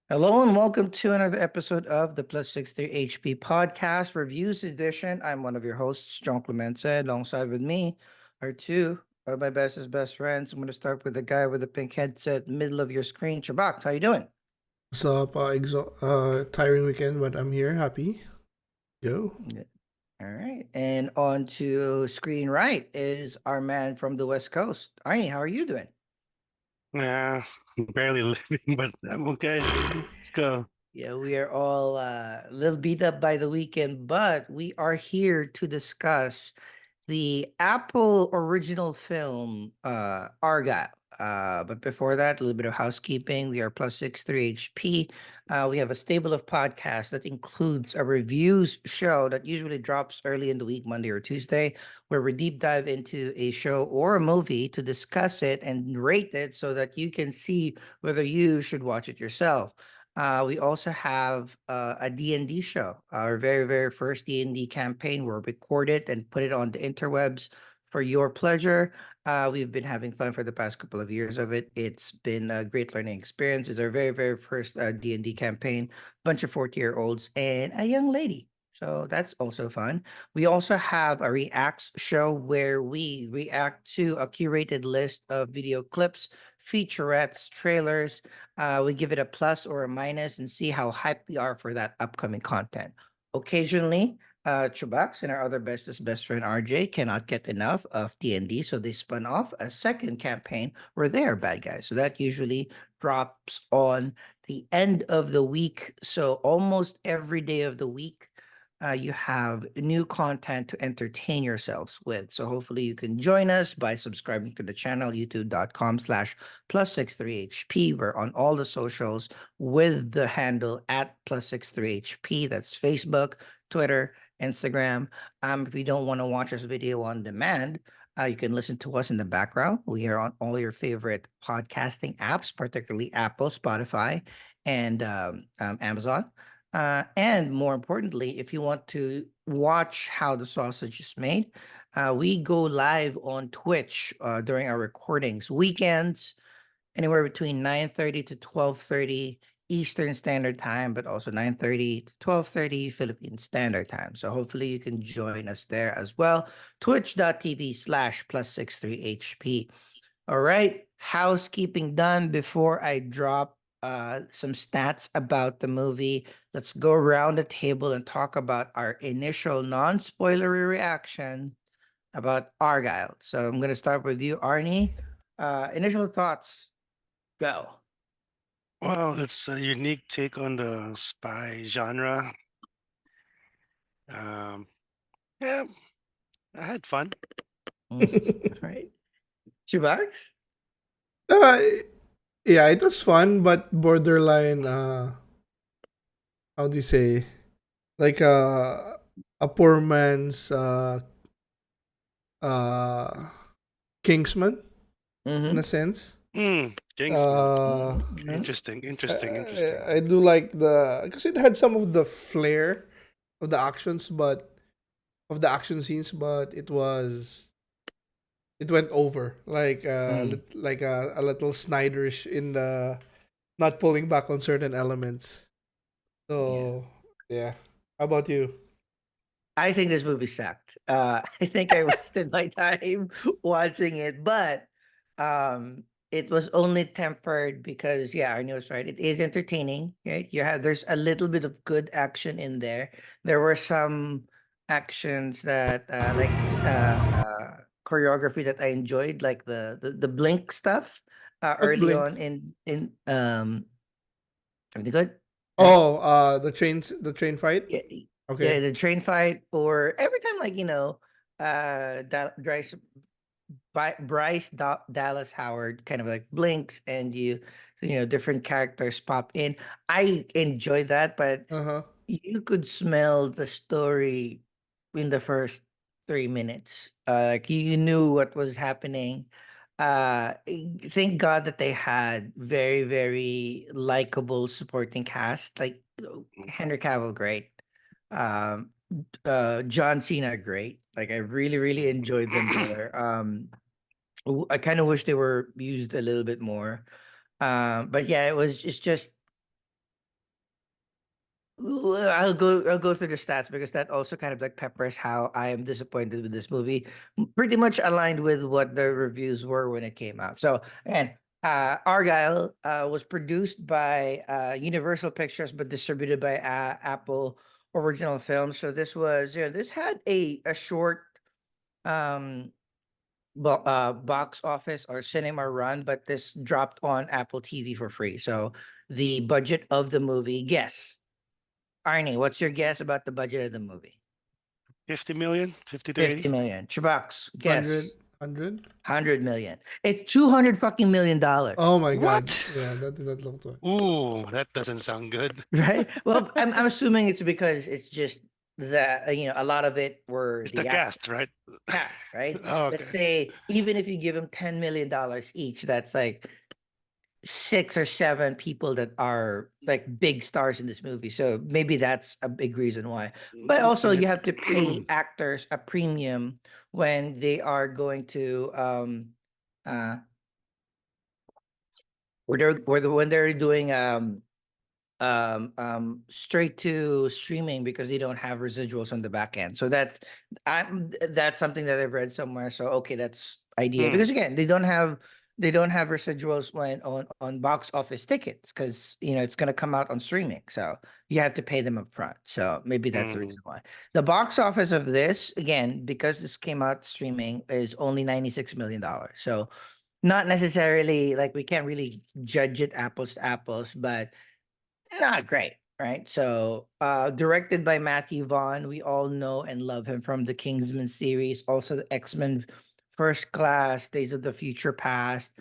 Hello and welcome to another episode of the Plus 60 HP Podcast Reviews Edition. I'm one of your hosts, John Clemente. Alongside with me are two of my bestest best friends. I'm going to start with the guy with the pink headset, middle of your screen, CHUBAX. How you doing? What's up? Tiring weekend, but I'm here, happy. Go. Yeah. All right. And on to screen right is our man from the West Coast. Arnie, how are you doing? Yeah, barely living, but I'm okay. Let's go. Yeah, we are all a little beat up by the weekend, but we are here to discuss the Apple original film, Argylle. But before that, a little bit of housekeeping. We are plus 63 HP. We have a stable of podcasts that includes a reviews show that usually drops early in the week, Monday or Tuesday, where we deep dive into a show or a movie to discuss it and rate it so that you can see whether you should watch it yourself. We also have a D&D show, our very, very first D&D campaign. We'll record it and put it on the interwebs for your pleasure. We've been having fun for the past couple of years of it. It's been a great learning experience. It's our very, very first D&D campaign, bunch of 40-year-olds and a young lady. So that's also fun. We also have a reacts show where we react to a curated list of video clips, featurettes, trailers. We give it a plus or a minus and see how hyped we are for that upcoming content. Occasionally, Chubax and our other bestest best friend RJ cannot get enough of D&D, so they spun off a second campaign where they are bad guys. So that usually drops on the end of the week. So almost every day of the week, you have new content to entertain yourselves with. So hopefully you can join us by subscribing to the channel, youtube.com/, plus 63HP. We're on all the socials with the handle at plus 63HP. That's Facebook, Twitter, Instagram. If you don't want to watch this video on demand, you can listen to us in the background. We are on all your favorite podcasting apps, particularly Apple, Spotify, and Amazon. And more importantly, if you want to watch how the sausage is made, we go live on Twitch during our recordings, weekends, anywhere between 9:30 to 12:30 Eastern Standard Time, but also 9:30 to 12:30 Philippine Standard Time. So hopefully you can join us there as well. Twitch.tv/, plus 63HP. All right, housekeeping done. Before I drop some stats about the movie, let's go around the table and talk about our initial non-spoilery reaction about Argyle. So I'm going to start with you, Arnie. Initial thoughts, go. Well, it's a unique take on the spy genre. Um, yeah, I had fun. All right. Chubax? uh, yeah, it was fun, but borderline. How do you say? Like a poor man's uh, Kingsman in a Mm-hmm. sense. Kingsman. Uh, Mm-hmm. Interesting. I do like the because it had some of the flair of the actions, but of the action scenes, but it went over like Mm. like a little Snyderish in the not pulling back on certain elements. Yeah. So yeah, how about you? I think this movie sucked. I think I wasted my time watching it, but it was only tempered because, yeah, I know it's right. It is entertaining. Right? There's a little bit of good action in there. There were some actions that choreography that I enjoyed, like the blink stuff What early blink? on in everything good, right? Oh, the train fight. Yeah, yeah, Okay. the train fight, or every time, like, Dallas Howard kind of like blinks and different characters pop in. I enjoy that, but Uh huh. you could smell the story in the first 3 minutes. Like you knew what was happening. Thank God that they had very, very likable supporting cast. Like Henry Cavill, great. Um, John Cena, great. Like I really, really enjoyed them there. I kind of wish they were used a little bit more. But yeah, it's just Well, I'll go through the stats because that also kind of like peppers how I am disappointed with this movie. Pretty much aligned with what the reviews were when it came out. So again, Argyle was produced by Universal Pictures but distributed by Apple Original Films. So this was, this had a short um box office or cinema run, but this dropped on Apple TV for free. So the budget of the movie, guess. Arnie, what's your guess about the budget of the movie? 50 million, 50 to 50 80. million. CHUBAX, 100, guess. 100. 100 million. It's 200 fucking million Oh dollars. my god. What? Yeah, that did not look to. Ooh, that doesn't sound good. Right? Well, I'm assuming it's because it's just that a lot of it were It's the the cast, right? cast, right? Oh, Let's okay. say even if you give them $10 million each, that's like 6 or 7 people that are like big stars in this movie. So maybe that's a big reason why. But also you have to pay actors a premium when they are going to uh when they're doing straight to streaming because they don't have residuals on the back end. So that's something that I've read somewhere. So okay, that's idea Mm, because again, they don't have residuals when on box office tickets because it's going to come out on streaming. So you have to pay them up front. So maybe that's the reason mm, why. The box office of this, again, because this came out streaming, is only $96 million. So not necessarily like we can't really judge it apples to apples, but not great, right? So, directed by Matthew Vaughn, we all know and love him from the Kingsman series, also the X-Men First Class, Days of the Future Past,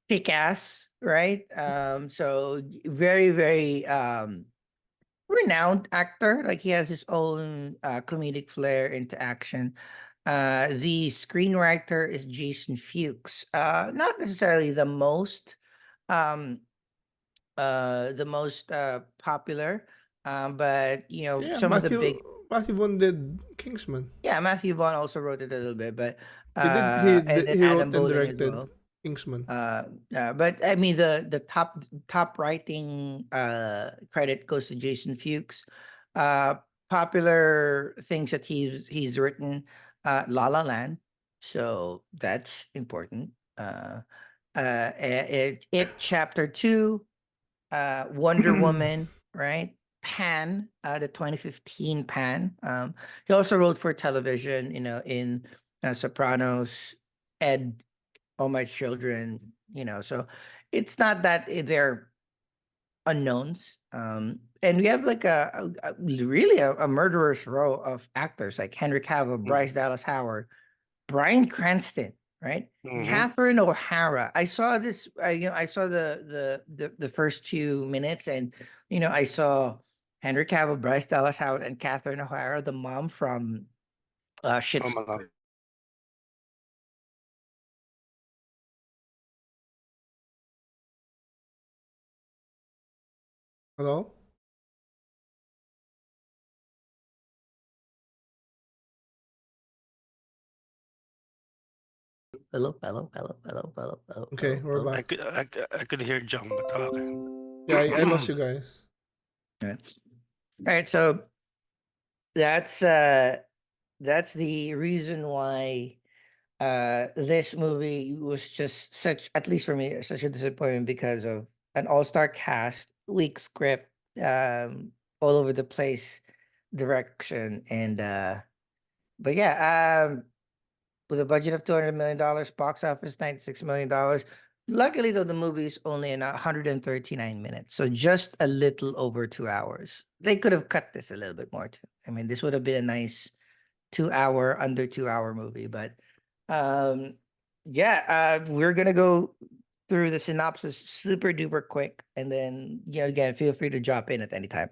Kick-Ass, right? So very, very renowned actor. Like he has his own comedic flair into action. The screenwriter is Jason Fuchs. Not necessarily um the most popular, but Yeah, some of the big. Matthew Vaughn did Kingsman. Yeah, Matthew Vaughn also wrote it a little bit, but and then He Adam wrote and Bowling as directed well. Kingsman. But I mean the top writing credit goes to Jason Fuchs. Uh, Popular things that he's written, La La Land, so that's important. It Chapter 2, Wonder Woman, right? Pan, the 2015 Pan. He also wrote for television, in Sopranos, Ed, All My Children, so it's not that they're unknowns. And we have like really a murderer's row of actors like Henry Cavill, Bryce mm, Dallas Howard, Bryan Cranston, right? mhm. Catherine O'Hara. I saw this. I saw the first 2 minutes, and I saw Henry Cavill, Bryce Dallas Howard, and Catherine O'Hara, the mom from Oh Shit's my God. Creek. Hello? Hello, hello, hello, hello, hello, hello, Okay, hello, we're hello. back. I could hear Jung, but okay. Yeah, I lost you guys. All right. All right. So that's uh that's the reason why this movie was just such, at least for me, such a disappointment because of an all-star cast, weak script, all over the place direction, and but yeah, with a budget of $200 million, box office $96 million. Luckily though, the movie's only in 139 minutes, so just a little over 2 hours. They could have cut this a little bit more too. I mean, this would have been a nice 2 hour, under 2 hour movie. But um yeah, we're gonna go through the synopsis super duper quick, and then again, feel free to drop in at any time.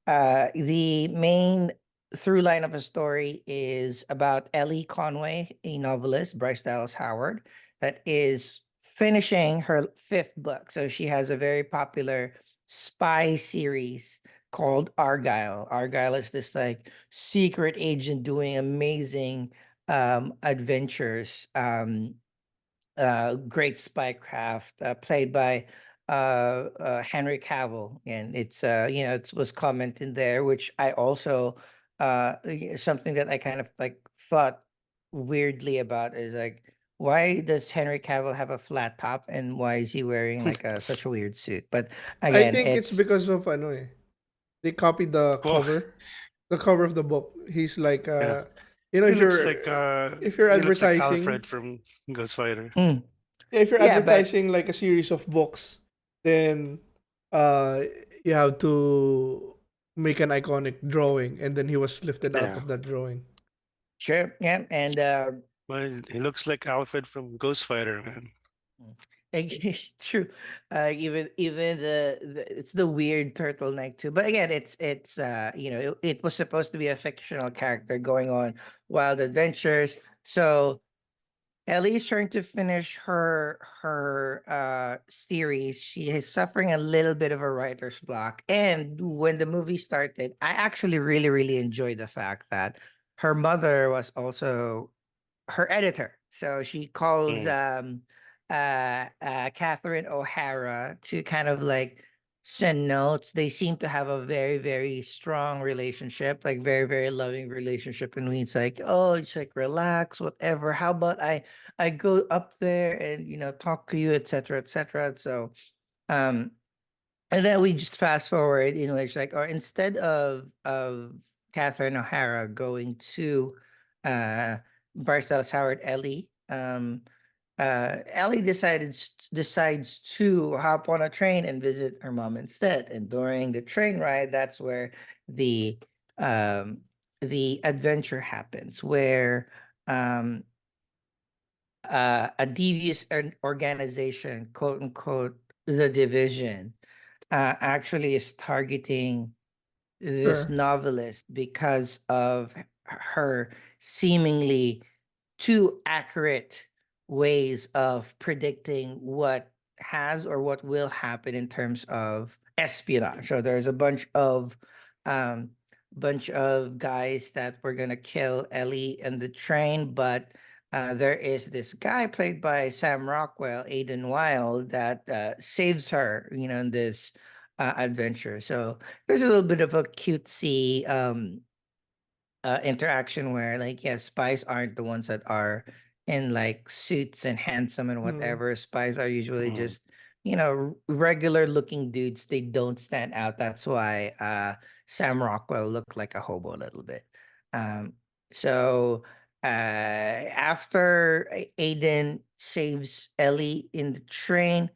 The main through line of a story is about Ellie Conway, a novelist, Bryce Dallas Howard, that is finishing her fifth book. So she has a very popular spy series called Argylle. Argylle is this like secret agent doing amazing adventures, great spycraft, played by Henry Cavill, and it's it was commented there, which I also something that I kind of like thought weirdly about is like, why does Henry Cavill have a flat top and why is he wearing like such a weird suit? But I again, think it's it's because of ano eh. They copied Well, the cover of the book. He's like yeah. you know, He looks like if you're he looks like advertising, Alfred from Ghost Fighter. mm, yeah, if you're yeah, but advertising like a series of books, then uh you have to make an iconic drawing, and then he was lifted out Yeah. of that drawing. sure, yeah, and Well, he looks like Alfred from Ghost Fighter, man. Mm. True. Even it's the weird turtleneck too. But again, it's it was supposed to be a fictional character going on wild adventures. So Ellie's trying to finish her series. She is suffering a little bit of a writer's block. And when the movie started, I actually really, really enjoyed the fact that her mother was also her editor. So she calls Mm. Catherine O'Hara to kind of like send notes. They seem to have a very, very strong relationship, like very, very loving relationship. And it's like, oh, it's like relax, whatever. How about I go up there and talk to you, etc., etc. So um and then we just fast forward, it's like, or instead of Catherine O'Hara going to uh Bryce Dallas Howard, Ellie decides to hop on a train and visit her mom instead. And during the train ride, that's where the um the adventure happens, where um a devious organization, quote unquote, the division, actually is targeting this Sure. novelist because of her seemingly too accurate ways of predicting what has or what will happen in terms of espionage. So there's a um bunch of guys that were gonna kill Ellie and the train, but there is this guy played by Sam Rockwell, Aiden Wild, that saves her, in this adventure. So there's a little bit of a cutesy interaction where, like, yes, spies aren't the ones that are in like suits and handsome and Mm. whatever. Spies are usually Mm. just regular looking dudes. They don't stand out. That's why Sam Rockwell looked like a hobo a little bit. um so after Aiden saves Ellie in the train,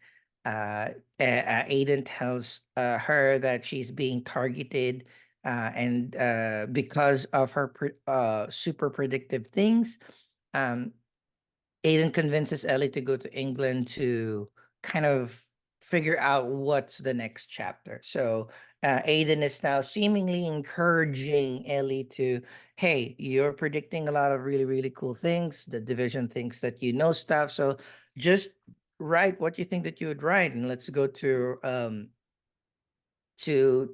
Aiden tells her that she's being targeted, and because of her super predictive things, um, Aiden convinces Ellie to go to England to kind of figure out what's the next chapter. So Aiden is now seemingly encouraging Ellie to, hey, you're predicting a lot of really, really cool things. The division thinks that you know stuff. So just write what you think that you would write, and let's go to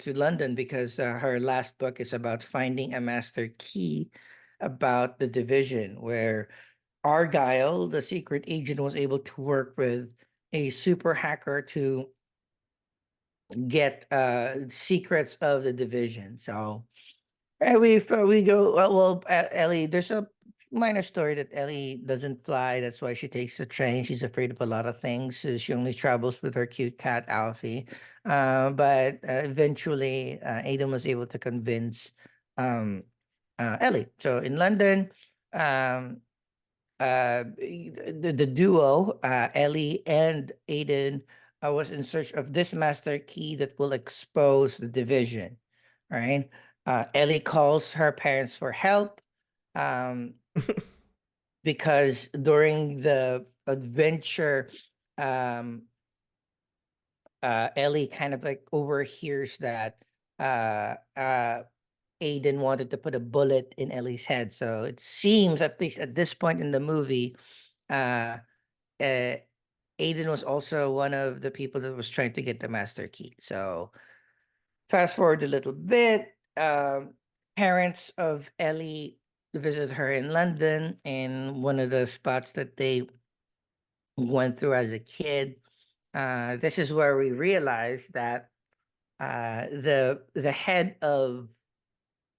London, because her last book is about finding a master key about the division, where Argyle, the secret agent, was able to work with a super hacker to get secrets of the division. So we go, Ellie, there's a minor story that Ellie doesn't fly. That's why she takes the train. She's afraid of a lot of things. She only travels with her cute cat Alfie. But eventually, Adam was able to convince um, Ellie. So in London, um, the duo, Ellie and Aiden, was in search of this master key that will expose the division. Right? Ellie calls her parents for help, um, because during the adventure, um, Ellie kind of like overhears that Aiden wanted to put a bullet in Ellie's head. So it seems, at least at this point in the movie, uh, uh, Aiden was also one of the people that was trying to get the master key. So fast forward a little bit, parents of Ellie visit her in London, and one of the spots that they went through as a kid, this is where we realize that the head of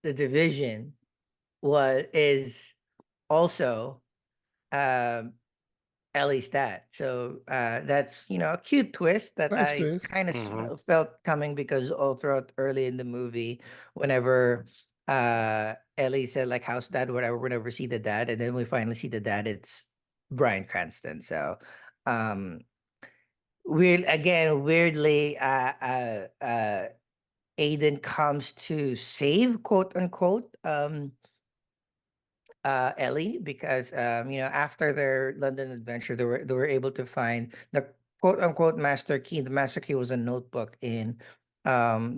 the division is also um Ellie's dad. So that's a cute twist that Nice I twist. kind of Mhm. felt coming, because all throughout early in the movie, whenever Ellie said like how's dad, whatever, we never see the dad, and then we finally see the dad, it's Bryan Cranston. So um weirdly, Aiden comes to save, quote unquote, Ellie, because after their London adventure, they were able to find the quote unquote master key. The master key was a notebook in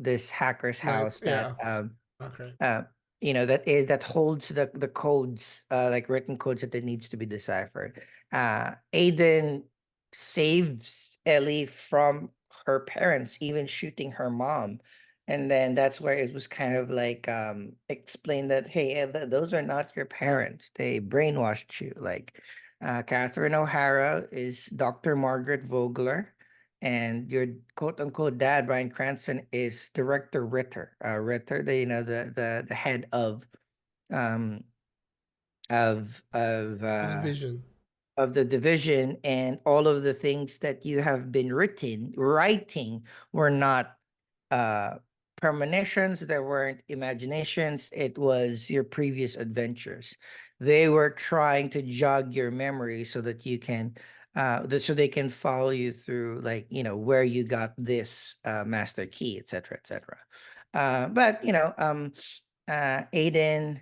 this hacker's Night. house that Yeah. Okay. uh, that holds the codes, like written codes that it needs to be deciphered. Aiden saves Ellie from her parents, even shooting her mom. And then that's where it was kind of like explained that, hey, those are not your parents. They brainwashed you. Like Catherine O'Hara is Dr. Margaret Vogler, and your quote unquote dad, Bryan Cranston, is Director Ritter. Ritter, the head um of The division. the division, and all of the things that you have been writing were not uh premonitions, there weren't imaginations, it was your previous adventures. They were trying to jog your memory so that you can so they can follow you through, like, where you got this master key, etc., etc. But Aiden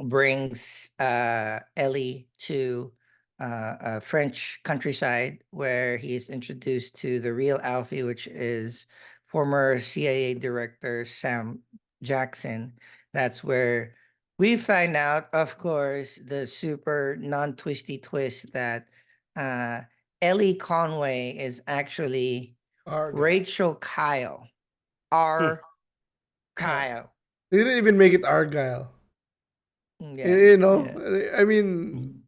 brings Ellie to a French countryside, where he is introduced to the real Alfie, which is former CIA director Sam Jackson. That's where we find out, of course, the super non-twisty twist that uh, Ellie Conway is actually Argylle. Rachel Kyle. Hmm. R. Yeah. Kyle. They didn't even make it Argyle. Yeah, You know, yeah. I mean, Mhm.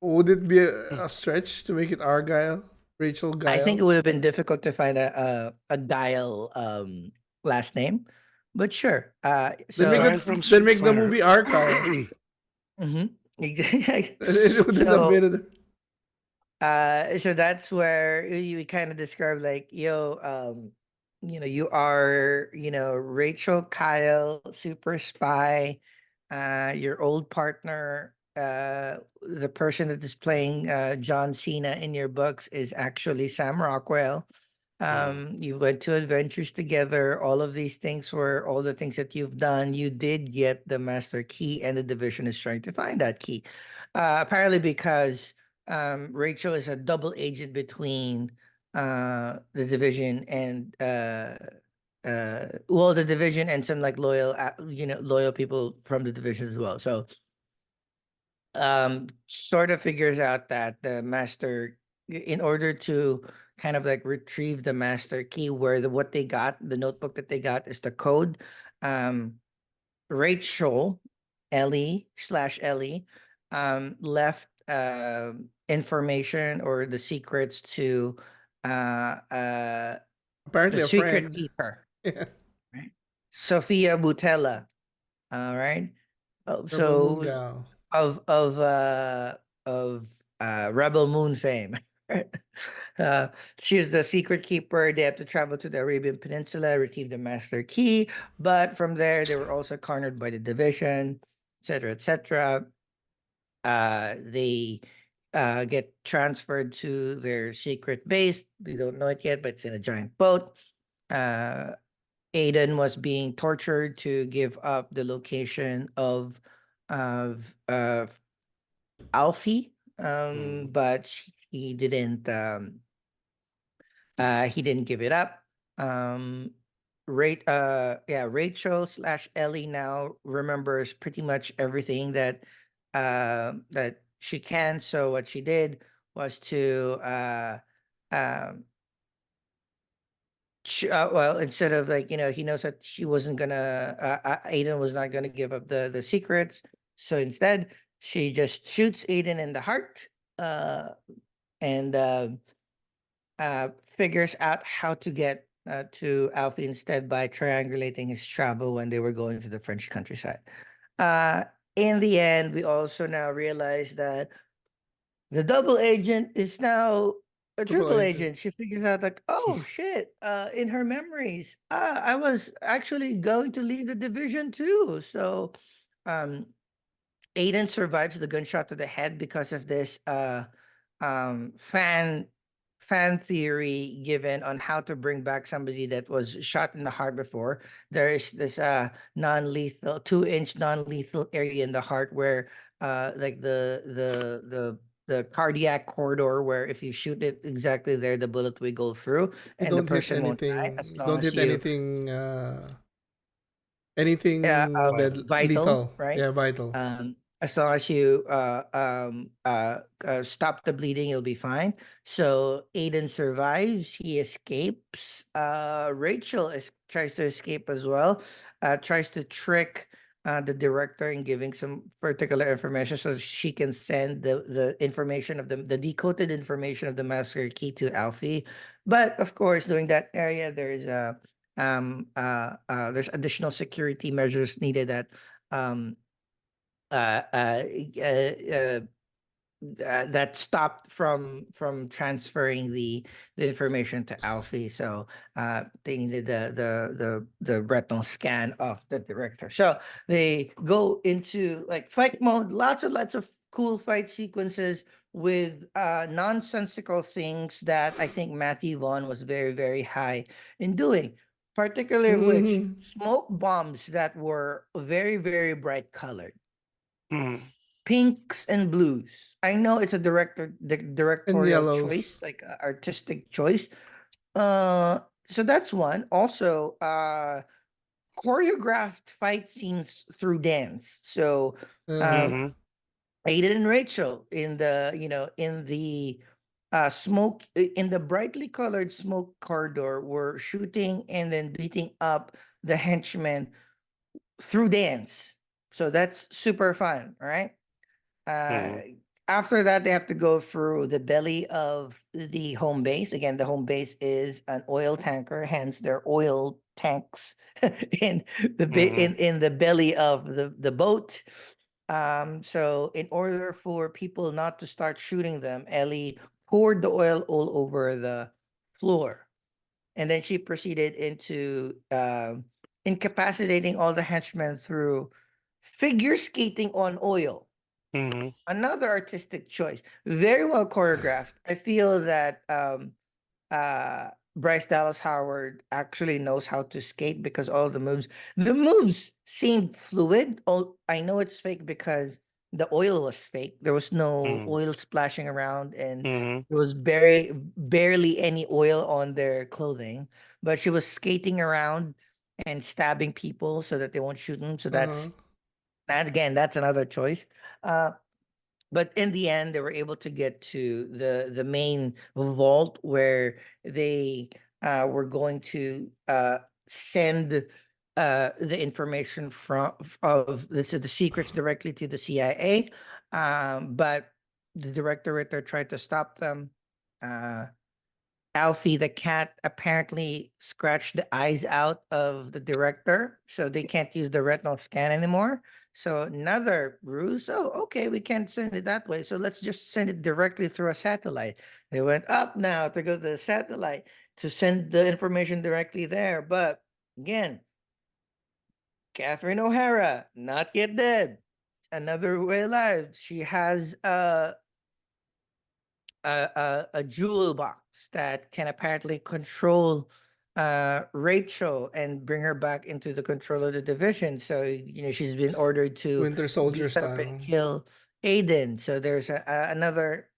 would it be Hmm. a stretch to make it Argyle? Rachel I think it Guile? would have been difficult to find a dial last name, but sure. Then make Aside the from then Street make the Fighter. movie Argyle. Mhm. It wouldn't have So been it. so that's where you kind of describe, like, you are, Rachel Kyle, super spy, your old partner, the person that is playing John Cena in your books is actually Sam Rockwell. Mhm. You went to adventures together. All of these things were all the things that you've done. You did get the master key, and the division is trying to find that key. Apparently, because Rachel is a double agent between the division and the division and some like loyal people from the division as well. So sort of figures out that the master, in order to kind of like retrieve the master key, where what they got, the notebook that they got, is the code. um Rachel, Ellie left information or the secrets to the Apparently a secret friend. keeper, Yeah. right? Sophia Butella. All right. Rebel Moon So Gal. of of uh of Rebel Moon fame. uh she's the secret keeper. They have to travel to the Arabian Peninsula, retrieve the master key, but from there they were also cornered by the division, etc., etc. They get transferred to their secret base. We don't know it yet, but it's in a giant boat. uh Aiden was being tortured to give up the location of Alfie, Mhm. but he didn't give it up. Um, Rachel slash Ellie now remembers pretty much everything that she can. So what she did was to um well, instead of, like, he knows that she wasn't gonna Aiden was not gonna give up the secrets, so instead she just shoots Aiden in the heart, uh and figures out how to get to Alfie instead by triangulating his travel when they were going to the French countryside. Uh, in the end, we also now realize that the double agent is now a Triple triple agent. agent. She figures out like, oh shit, in her memories, I was actually going to leave the division too. So um Aiden survives the gunshot to the head because of this fan theory given on how to bring back somebody that was shot in the heart before. There is this non-lethal 2-inch non-lethal area in the heart where like the cardiac corridor where if you shoot it exactly there the bullet will go through You and the don't hit person won't die anything. as You long don't as hit you anything Right. that vital, lethal. right? Yeah, vital. As long as you stop the bleeding, you'll be fine. So Aiden survives. He escapes. Rachel tries to escape as well. Tries to trick the director in giving some particular information so she can send the information of the decoded information of the master key to Alfie. But of course, during that area, there's additional security measures needed that um uh, uh, uh, uh, that stopped from transferring the information to Alfie. So they needed the retinal scan of the director. So they go into like fight mode. Lots of cool fight sequences with nonsensical things that I think Matthew Vaughn was very high in doing. Particularly which Mhm. smoke bombs that were very bright colored, Mm. pinks and blues. I know it's a And directorial choice, yellows. like artistic choice. So that's one. Also, choreographed fight scenes through dance. So, Uh-huh. um, Mm-hmm. Aiden and Rachel in the in the smoke in the brightly colored smoke corridor were shooting and then beating up the henchmen through dance. So that's super fun, all right? Mm-hmm. After that, they have to go through the belly of the home base. Again, the home base is an oil tanker, hence their oil tanks in Mm-hmm. in the belly of the boat. So in order for people not to start shooting them, Ellie poured the oil all over the floor, and then she proceeded into incapacitating all the henchmen through figure skating on oil. Mm-hmm. Another artistic choice, very well choreographed. I feel that Bryce Dallas Howard actually knows how to skate because all the moves seemed fluid. Oh, I know it's fake because the oil was fake. There was no Mm-hmm. oil splashing around, and Mm-hmm. there was barely any oil on their clothing. But she was skating around and stabbing people so that they won't shoot them. So Uh-huh. that's another choice. Uh, but in the end they were able to get to the main vault where they were going to send the information of the secrets directly to the CIA, but the director tried to stop them. uh, Alfie the cat apparently scratched the eyes out of the director, so they can't use the retinal scan anymore. So another ruse. Oh, okay, we can't send it that way. So let's just send it directly through a satellite. They went up now to go to the satellite to send the information directly there. But again, Catherine O'Hara, not yet dead. Another way alive. She has a jewel box that can apparently control Rachel and bring her back into the control of the division. So she's been ordered to Winter Soldier beat up and style. kill Aiden. So there's another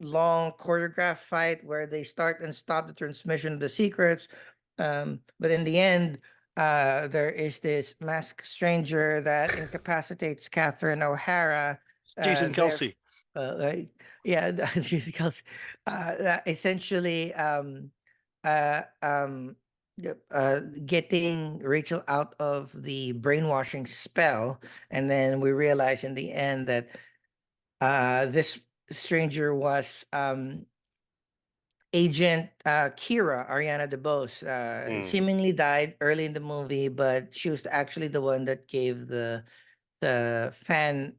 long choreographed fight where they start and stop the transmission of the secrets. But in the end, there is this masked stranger that incapacitates Catherine O'Hara. Jason There, Kelsey. right? Yeah, she's that essentially uh, um, yep, getting Rachel out of the brainwashing spell, and then we realize in the end that this stranger was Agent Kira, Ariana DeBose, seemingly died early in the movie, but she was actually the one that gave the fan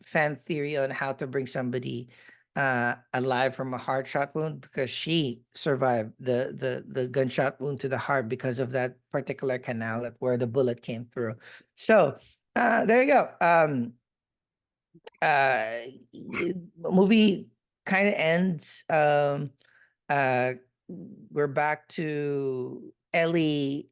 theory on how to bring somebody alive from a heart shot wound, because she survived the gunshot wound to the heart because of that particular canal where the bullet came through. So there you go. Movie kind of ends. Uh, we're back to Ellie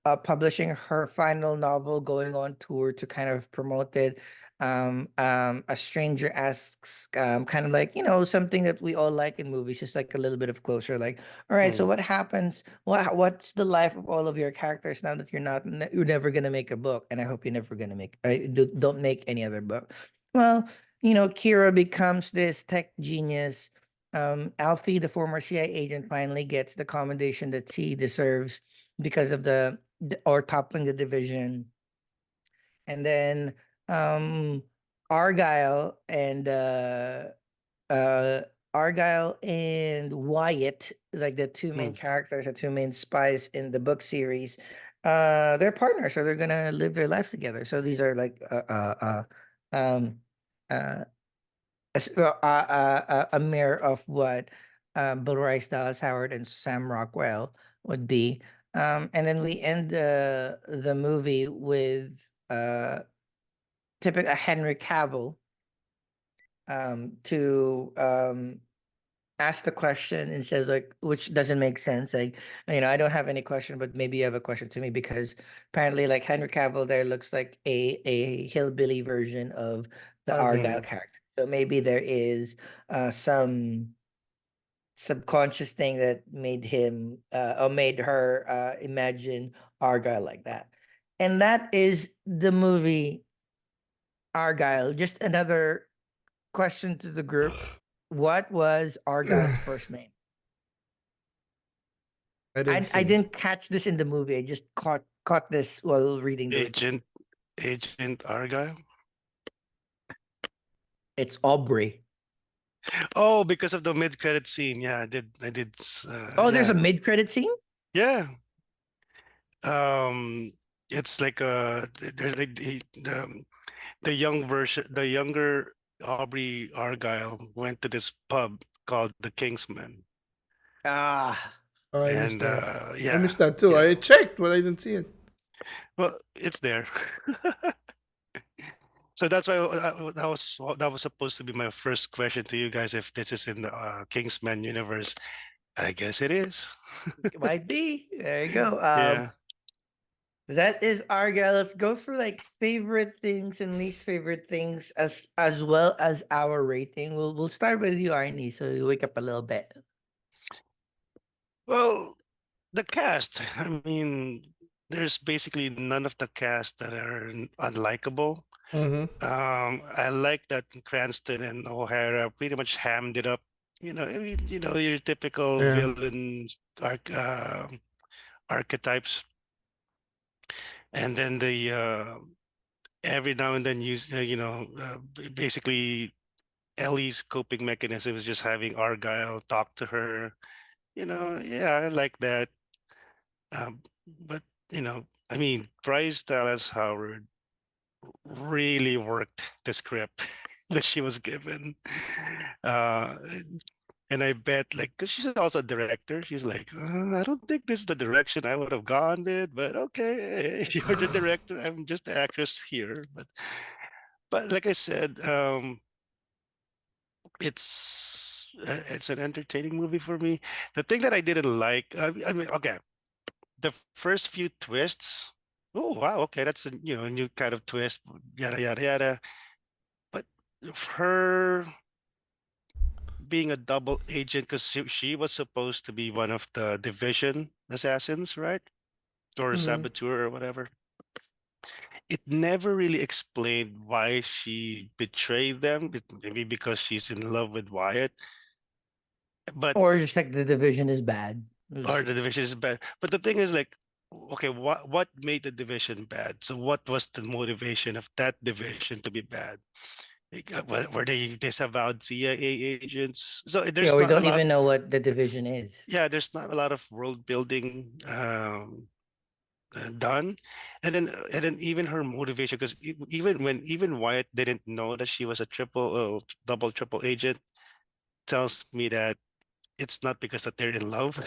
publishing her final novel, going on tour to kind of promote it. A stranger asks, kind of like, something that we all like in movies, just like a little bit of closure. Like, all right, so what happens? What's the life of all of your characters now that you're never gonna make a book, and I hope you're never gonna make. Don't make any other book. Well, Kira becomes this tech genius. Alfie, the former CIA agent, finally gets the commendation that he deserves because of or toppling the division. And then Argyle and uh Argyle and Wyatt, like the two main characters, the two main spies in the book series, they're partners, so they're gonna live their lives together. So these are like um uh a mirror of what Bryce Dallas Howard and Sam Rockwell would be. And then we end the movie with typical Henry Cavill to ask the question and says, like, which doesn't make sense. Like, I don't have any question, but maybe you have a question to me, because apparently, like, Henry Cavill there looks like a hillbilly version of the Argyle character. So maybe there is some subconscious thing that made him or made her imagine Argyle like that. And that is the movie Argyle. Just another question to the group. What was Argyle's first name? I didn't I see. didn't catch this in the movie. I just caught this while reading the Agent Argyle. It's Aubrey. Oh, because of the mid-credit scene. Yeah, I did. Oh, there's Yeah, a mid-credit scene? yeah. Um, it's like there's like the young version, the younger Aubrey Argyle went to this pub called the Kingsman, Ah, Oh, I missed and that. I yeah, missed that too. yeah. I checked, but I didn't see it. Well, it's there. So that's why that was supposed to be my first question to you guys. If this is in the Kingsman universe, I guess it is. it might be. There you go. Yeah. That is Argyle. Let's go through like favorite things and least favorite things, as well as our rating. We'll start with you, Arnie, so you wake up a little bit. Well, the cast. I mean, there's basically none of the cast that are unlikable. I like that Cranston and O'Hara pretty much hammed it up. I mean, your typical Yeah. villain archetypes, and then the every now and then basically Ellie's coping mechanism is just having Argyle talk to her. Yeah, I like that. But I mean, Bryce Dallas Howard really worked the script that she was given. Uh, and I bet, like, because she's also a director, she's like, I don't think this is the direction I would have gone with, but okay, you're the director, I'm just the actress here. But like I said, it's an entertaining movie for me. The thing that I didn't like, I mean, okay, the first few twists. Oh wow, okay, that's a new kind of twist. Yada yada yada. But her being a double agent, because she was supposed to be one of the division assassins, right? Or saboteur or whatever. It never really explained why she betrayed them. Maybe because she's in love with Wyatt, but Or just like the division is bad. or the division is bad. But the thing is, like, okay, what made the division bad? So what was the motivation of that division to be bad? were they disavowed CIA agents? So Yeah, there's we not a don't lot. even know what the division is. Yeah, there's not a lot of world building done, and then even her motivation, because even Wyatt didn't know that she was a double triple agent, tells me that it's not because that they're in love.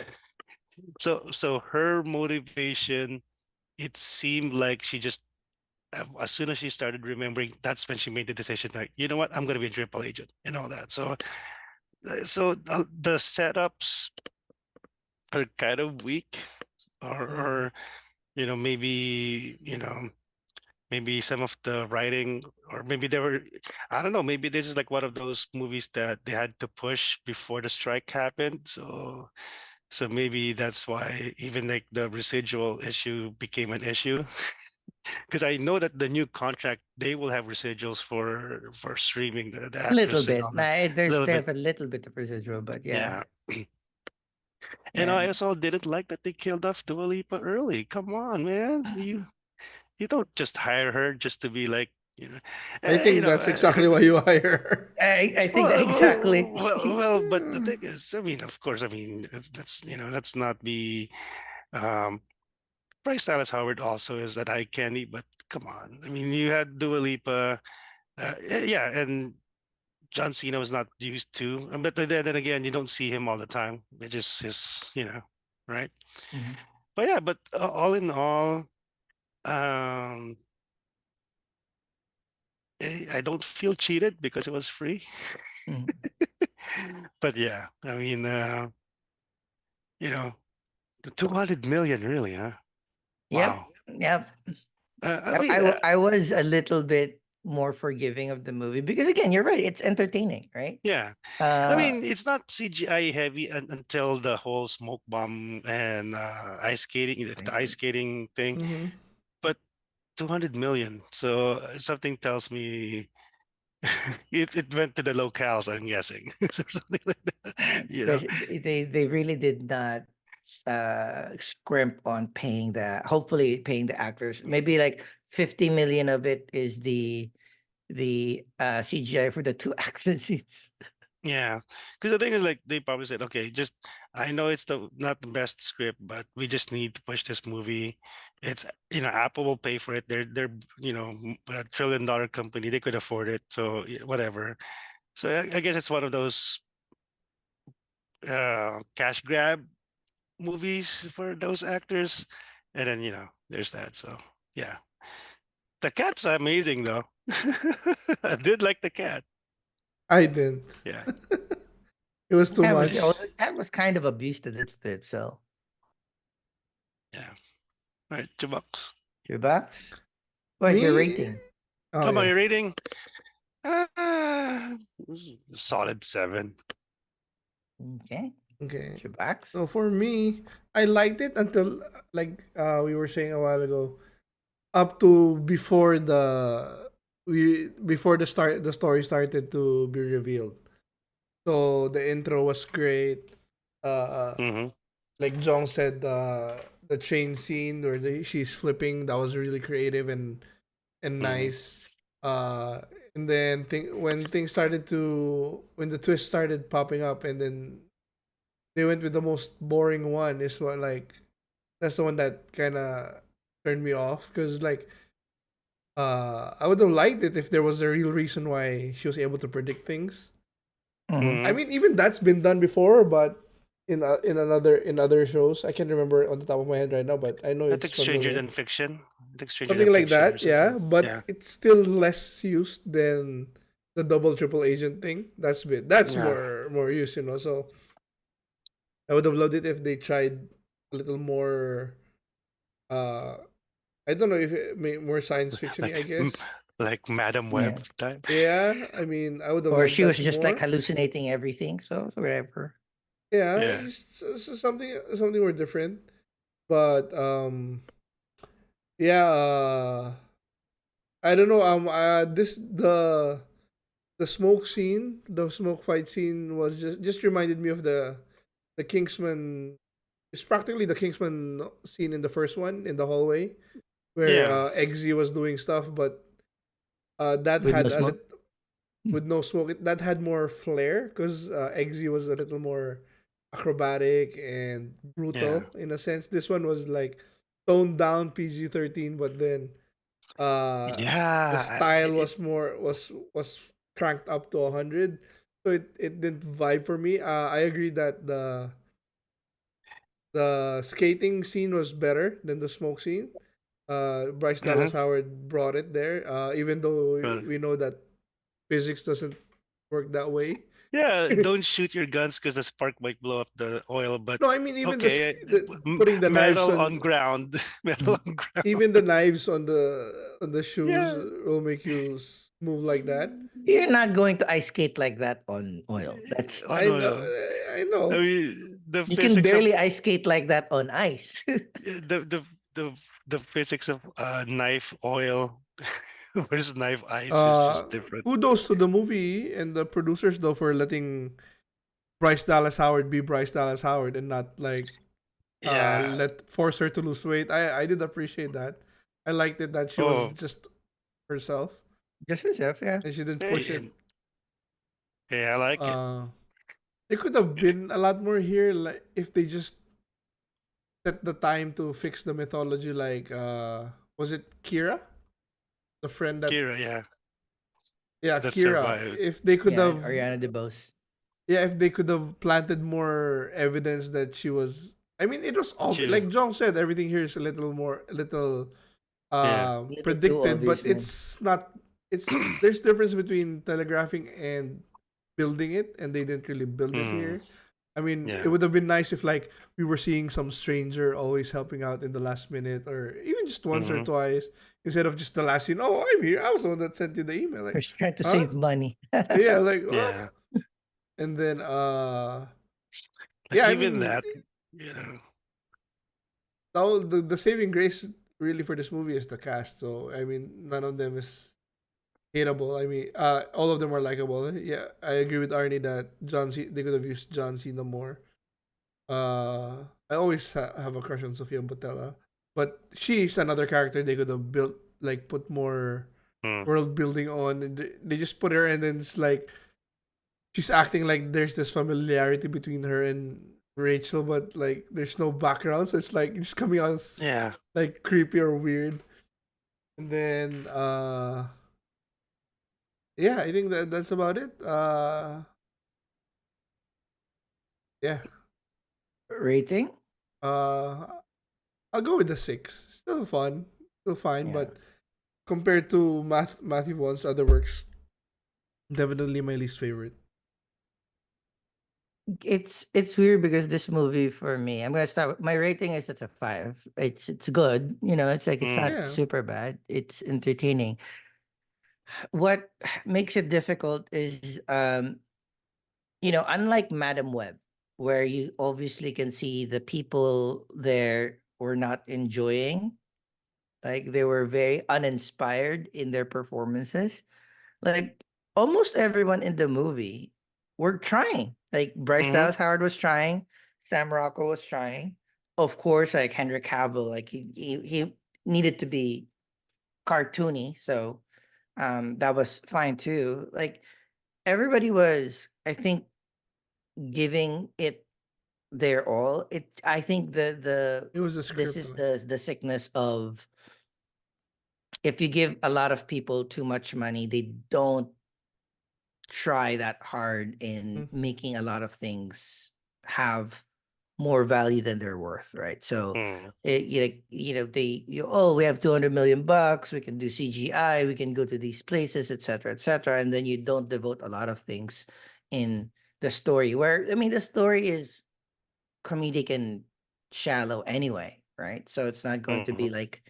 So her motivation, it seemed like she just as soon as she started remembering, that's when she made the decision, like, you know what, I'm gonna be a triple agent and all that. So the setups are kind of weak, or maybe maybe some of the writing, or maybe they were, I don't know, maybe this is like one of those movies that they had to push before the strike happened. So maybe that's why even like the residual issue became an issue. Because I know that the new contract, they will have residuals for streaming the A little actress and bit. all that. Nah, A there's little they bit. have a little bit of residual, but yeah, Yeah. And yeah. I also didn't like that they killed off Dua Lipa early. Come on, man. You don't just hire her just to be like, you know, I uh, you think know. that's Uh, exactly why you hire I think that well, exactly. but the thing is, I mean, of course, I mean, let's not be. Um, Bryce Dallas Howard also is that eye candy, but come on. I mean, you had Dua Lipa, yeah, and John Cena was not used to, but then again, you don't see him all the time. It just is, right? Mhm, But yeah, but all in all, um, I don't feel cheated because it was free. mhm. But yeah, I mean, you know, 200 million, really, huh? Yep, Wow. yep. I mean, I was a little bit more forgiving of the movie because again, you're right. It's entertaining, right? yeah. I Uh, mean, it's not CGI heavy until the whole smoke bomb and the ice skating thing. hmm But 200 million. So something tells me it went to the locales, I'm guessing. Or something like that, especially they really did not scrimp on paying the hopefully paying the actors. Maybe like 50 million of it is the CGI for the two action scenes. Yeah, because the thing is, like, they probably said, okay, just I know it's not the best script, but we just need to push this movie. It's Apple will pay for it. They're a $1 trillion company. They could afford it. So whatever. So I guess it's one of those cash grab movies for those actors, and then there's that. So yeah, the cat's amazing though. I did like the cat. I didn't. Yeah, It was too Well, much. that was kind of abused a little bit. So yeah. All right, $2. $2. What your Me? rating? Oh How about yeah. your rating? Uh, solid 7. Okay, Okay. $2. So for me, I liked it until like we were saying a while ago, up to before the story started to be revealed. So the intro was great. Uh, Mm-hmm. like Jong said, the train scene where she's flipping, that was really creative and Mm-hmm. nice. Uh, and then when the twist started popping up, and then they went with the most boring one, is what like that's the one that kind of turned me off, because like I would have liked it if there was a real reason why she was able to predict things. Mm-hmm. I Mm-hmm. mean, even that's been done before, but in other shows, I can't remember on the top of my head right now, but I know I it's think Stranger familiar. Than Fiction. I think Stranger Than Something like Fiction or that, something. yeah. But Yeah. it's still less used than the double triple agent thing. That's Yeah. more used, you know. So I would have loved it if they tried a little more. Uh, I don't know if it made more science fictiony, Like I guess. like Madam Web Yeah. type. Yeah, I mean, I would have Or loved she was that just like more. hallucinating everything. So whatever. Yeah, Yeah. something more different. But yeah, I don't know. This the smoke scene, the smoke fight scene was just reminded me of the Kingsman. It's practically the Kingsman scene in the first one in the hallway where Yeah. Eggsy was doing stuff, but that With no had smoke. with no smoke. That had more flair because Eggsy was a little more acrobatic and Yeah. brutal in a sense. This one was like toned down PG-13, but then the Yeah. style was more was cranked up to 100. So it didn't vibe for me. I agree that the skating scene was better than the smoke scene. Bryce Dallas Mhm. Howard brought it there, even though But we know that physics doesn't work that way. yeah, don't shoot your guns because the spark might blow up the oil. But No, I mean even okay, putting the knives metal on on, ground, metal on ground. even the knives on the shoes Yeah. will make you move like that. You're not going to ice skate like that on oil. That's Oh I no, know, no. I I know. mean, the you can physics of barely ice skate like that on ice. the the physics of knife oil versus knife ice is Uh, just different. Kudos to the movie and the producers though for letting Bryce Dallas Howard be Bryce Dallas Howard and not like Yeah. let force her to lose weight. I did appreciate that. I liked it that she was Oh, just herself Just yourself, yeah. and she didn't push hey, it. and hey, I like it. Uh, there could have been a lot more here, like if they just set the time to fix the mythology. Like, was it Kira, the friend that? Kira, yeah, Yeah, that Kira. survived. If they could Yeah, have, Ariana DeBose. yeah, if they could have planted more evidence that she was. I mean, it was obvious. She, Like Jong said, everything here is a little more, a little yeah. A little too predicted, but obvious, man. it's not. It's there's difference between telegraphing and building it, and they didn't really build it Mm, here. I mean, it yeah. would have been nice if like we were seeing some stranger always helping out in the last minute, or even just once or Hmm. twice, instead of just the last scene. Oh, I'm here. I was the one that sent you the email. We're Like, trying to huh? save money. Yeah, like what? Yeah. And then Like yeah, I even mean, that, you know. all the saving grace really for this movie is the cast. So I mean, none of them is hateable. I mean, all of them are likable. Yeah, I agree with Arnie that they could have used John Cena more. I always have a crush on Sofia Botella, but she's another character they could have built, like put more Mm, world building on. And they just put her, and then it's like she's acting like there's this familiarity between her and Rachel, but like there's no background, so it's like it's coming out as, yeah. like creepy or weird. And then yeah, I think that's about it. Yeah. Rating? Uh I'll go with the 6. Still fun, still fine, Yeah. but compared to Matthew Vaughn's other works, definitely my least favorite. It's weird because this movie for me, I'm gonna start with my rating is it's a 5. It's good. It's like it's Mm, not Yeah, super bad. It's entertaining. What makes it difficult is unlike Madam Web, where you obviously can see the people there were not enjoying, like they were very uninspired in their performances. Like almost everyone in the movie were trying. Like Bryce hmm. Dallas Howard was trying, Sam Rockwell was trying. Of course, like Henry Cavill, like he needed to be cartoony, so that was fine too. Like everybody was, I think, giving it their all. I think it was a this script. is the sickness of, if you give a lot of people too much money, they don't try that hard in Mhm. making a lot of things have more value than they're worth, right? So Mm, we have 200 million bucks, we can do CGI, we can go to these places, etc., etc., and then you don't devote a lot of things in the story, where I mean the story is comedic and shallow anyway, right? So it's not going to hmm. be like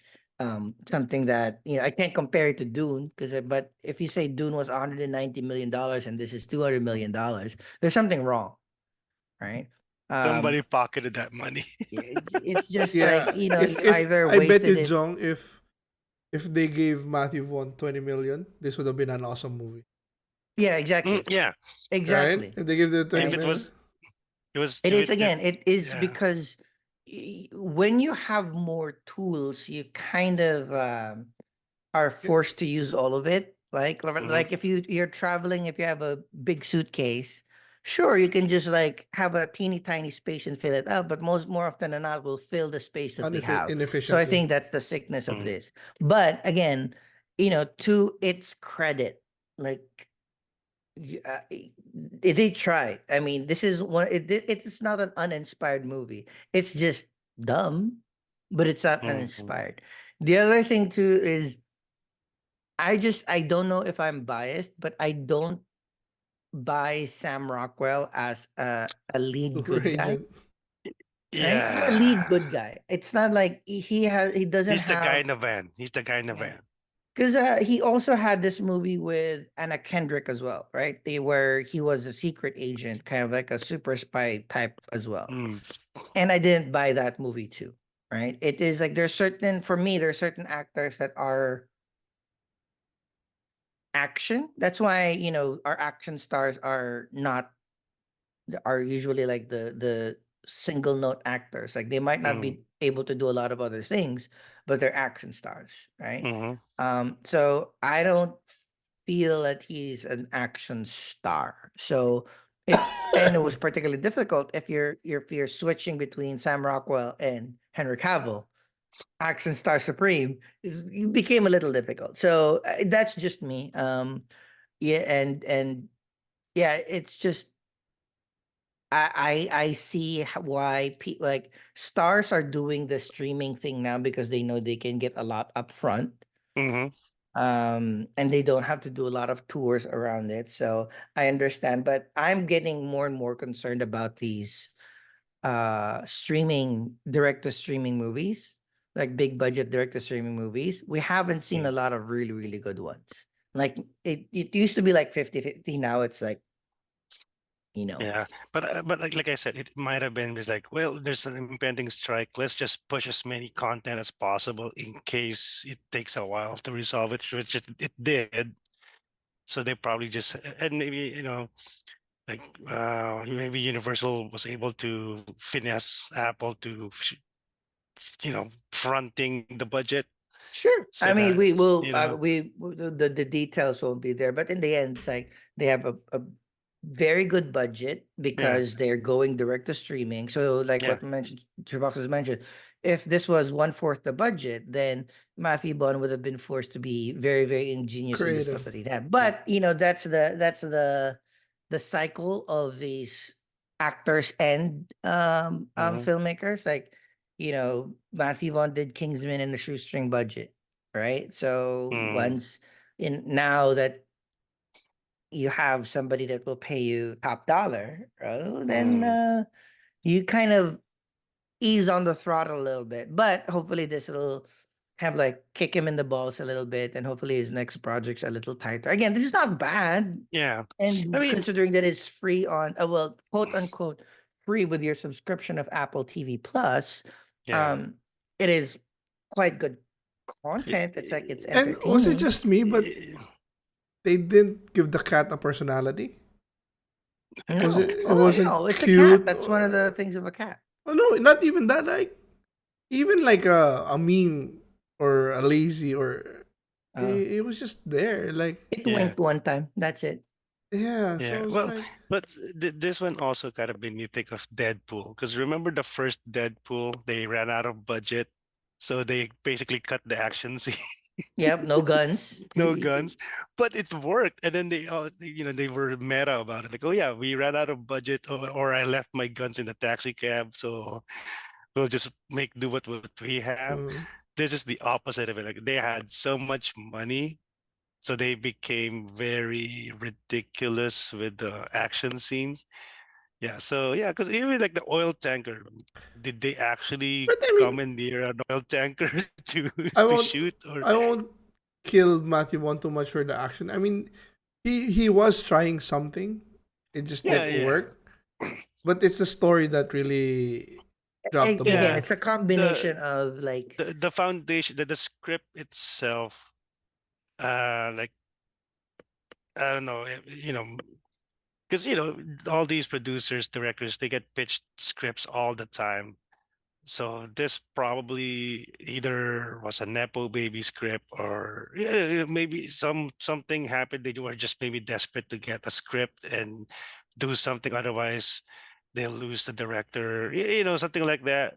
something that I can't compare it to Dune, but if you say Dune was 190 million dollars and this is 200 million dollars, there's something wrong, right? um Somebody pocketed that money. it's just like, Yeah, you if either I bet wasted you, it. Jong, if they gave Matthew Vaughn 20 million, this would have been an awesome movie, Yeah, Mm, exactly. yeah. right? Exactly. If they give the 20 If Right. it million, was, it was, It if is, it again, it is yeah. because when you have more tools, you kind of are it, forced to use all of it. Like if you're traveling, if you have a big suitcase, sure you can just like have a teeny tiny space and fill it up, but more often than not will fill the space that we have. So I Inefficiently. think that's the sickness of Mm. this. But again, to its credit, like they tried. I mean, this is one. It's not an uninspired movie. It's just dumb, but it's not Mhm. uninspired. The other thing too is I don't know if I'm biased, but I don't buy Sam Rockwell as a lead Super good guy, agent. right? Not a lead good Yeah. guy. It's not like he doesn't He's the guy have. in the van. He's the guy in the Yeah. van. Because he also had this movie with Anna Kendrick as well, right? Where he was a secret agent, kind of like a super spy type as well. Mm. And I didn't buy that movie too, right? It is like for me, there's certain actors that are action. That's why, our action stars are usually like the single note actors. Like they might not Mm. be able to do a lot of other things, but they're action stars, right? Mhm. So I don't feel that he's an action star. So and it was particularly difficult if you're switching between Sam Rockwell and Henry Cavill, action star supreme, it became a little difficult. So that's just me. Yeah, and yeah, it's just I see why like stars are doing the streaming thing now because they know they can get a lot upfront, Mhm. and they don't have to do a lot of tours around it. So I understand, but I'm getting more and more concerned about these streaming direct to streaming movies, like big budget direct to streaming movies. We haven't seen Mm. a lot of really really good ones. Like it used to be like 50-50. Now it's like, you know Yeah, but like I said, it might have been just like, well, there's an impending strike. Let's just push as many content as possible in case it takes a while to resolve it, which it did. So they probably just and maybe like maybe Universal was able to finesse Apple to fronting the budget Sure. I so mean, that we will. you know The details won't be there, but in the end, it's like they have a very good budget yeah because they're going direct to streaming. So, like yeah what mentioned, Chubax was mentioned, if this was one fourth the budget, then Matthew Bond would have been forced to be very, very ingenious in the stuff Creative. that he had. mm, But that's the cycle of these actors and mhm, filmmakers. Like, Matthew Vaughn did Kingsman in a shoestring budget, right? So mm, once in now that you have somebody that will pay you top dollar, then mm, you kind of ease on the throttle a little bit. But hopefully this will have like kick him in the balls a little bit, and hopefully his next project's a little tighter. Again, this is not bad, yeah. I and mean, considering that it's free on, well, quote unquote, free with your subscription of Apple TV Plus, yeah. um, it is quite good It, content. It's like it's And was it entertaining. just me, but it, they didn't give the cat a personality? Was it? No, It oh wasn't no, it's a cat. cute, That's one of or the things of a cat. oh no, not even that. Like even like a mean or a lazy or Uh, it was just there. Like it yeah, winked one time. That's it. yeah, so yeah. I was Well, like, but this one also kind of made me think of Deadpool because remember the first Deadpool, they ran out of budget, so they basically cut the action scene. Yep, no guns. No guns, but it worked. And then they were meta about it, like, oh yeah, we ran out of budget, or I left my guns in the taxi cab, so we'll just make do what we have. mm. This is the opposite of it. Like they had so much money, so they became very ridiculous with the action scenes. Yeah, so yeah, because even like the oil tanker, did they actually But I mean, commandeer an oil tanker to I to won't, shoot or I won't kill Matthew Vaughn too much for the action. I mean, he was trying something, it just Yeah, yeah, didn't yeah. work. But it's the story that really dropped the again, Yeah, ball. it's a combination the of like, the foundation, the script itself, like I don't know, because all these producers, directors, they get pitched scripts all the time, So this probably either was a nepo baby script, or yeah, maybe something happened. They were just maybe desperate to get a script and do something. Otherwise, they'll lose the director. Something like that.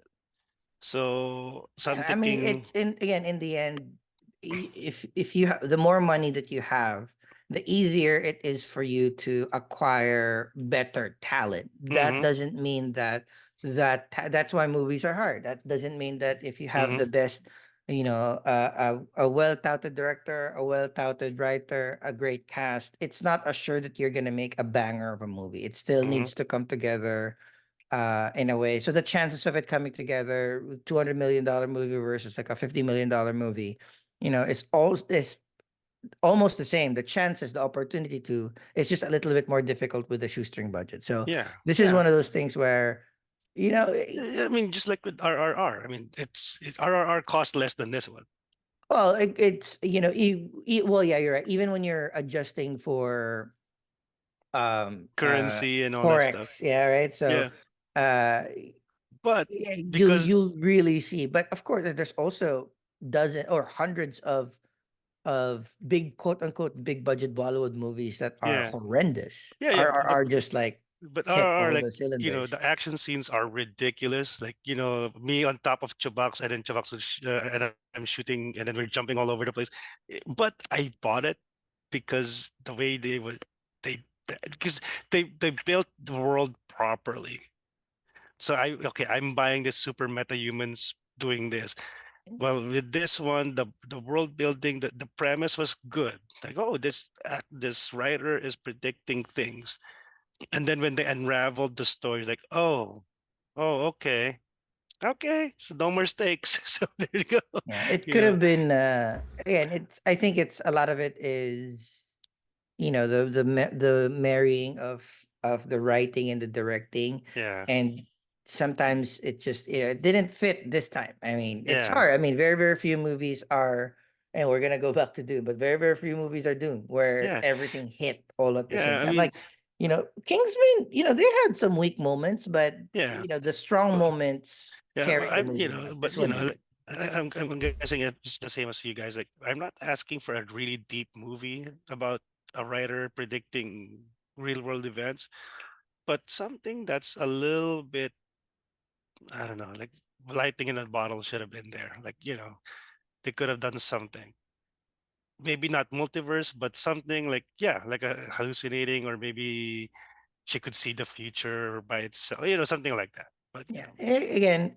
So I'm I mean, thinking, it's in the end, if you the more money that you have, the easier it is for you to acquire better talent. That mm-hmm, doesn't mean that's why movies are hard. That doesn't mean that if you have mm-hmm, the best, a well-touted director, a well-touted writer, a great cast, it's not assured that you're gonna make a banger of a movie. It still mm-hmm, needs to come together in a way. So the chances of it coming together, $200 million movie versus like a $50 million movie, it's almost the same. The chances, the opportunity to, it's just a little bit more difficult with the shoestring budget. So yeah, this is yeah. one of those things where, you know, eh, I mean, just like with RRR. I mean, RRR cost less than this one. well, it's well, yeah, you're right. Even when you're adjusting for um uh Currency and all that stuff. forex, yeah, right. So Yeah, uh but yeah, you'll because you'll really see. But of course, there's also dozen or hundreds of big quote unquote big budget Bollywood movies that are yeah, horrendous. yeah, yeah, Are just like but hit RRR, all like, the cylinders. the action scenes are ridiculous. Like, me on top of CHUBAX, and then CHUBAX was and I'm shooting, and then we're jumping all over the place. But I bought it because the way they because they built the world properly. So I'm buying this super meta humans doing this. Well, with this one, the world building, the premise was good. Like, oh, this writer is predicting things, and then when they unraveled the story, like, oh, okay, okay, so no more stakes. So there you go. Yeah, it You could know, have been again. I think it's a lot of it is the marrying of the writing and the directing, yeah, and sometimes it just it didn't fit this time. I mean, it's yeah, hard. I mean, very few movies are, and we're gonna go back to Dune, but very few movies are Dune where yeah, everything hit all at the same yeah. I time. mean, Like, Kingsman, they had some weak moments, but yeah. the strong moments Yeah, carried the I'm, movie. But but this one like, didn't. I'm guessing it's the same as you guys. Like, I'm not asking for a really deep movie about a writer predicting real world events, but something that's a little bit, I don't know, like lighting in a bottle should have been there. Like, they could have done something. Maybe not multiverse, but something like, yeah, like a hallucinating, or maybe she could see the future by itself, something like that. But Yeah. Again,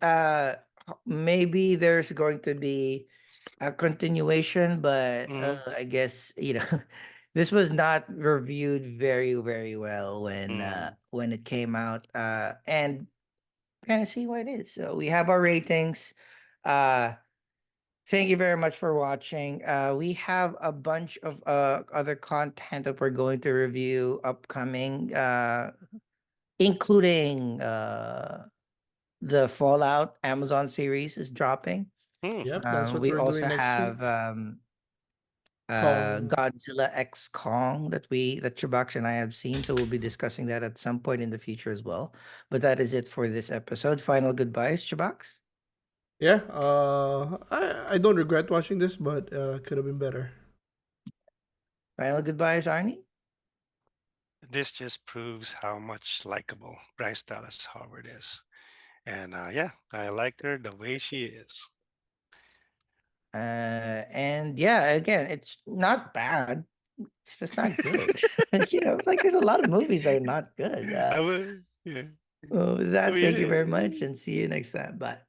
maybe there's going to be a continuation, but mhm, I guess this was not reviewed very well mhm. when it came out, and kind of see what it is. So we have our ratings. Uh, thank you very much for watching. We have a bunch of other content that we're going to review upcoming, including the Fallout Amazon series is dropping. Hmm. Yep, that's what We we're doing also next have week. Kong. Godzilla X Kong that Chubax and I have seen, so we'll be discussing that at some point in the future as well. But that is it for this episode. Final goodbyes, Chubax. Yeah, I don't regret watching this, but could have been better. Final goodbyes, Arnie. This just proves how much likable Bryce Dallas Howard is. And yeah, I like her the way she is. And yeah, again, it's not bad. It's just not good. It's like there's a lot of movies that are not good. I would, yeah. Well, with I that, thank you very much mean, and see you next time. Bye.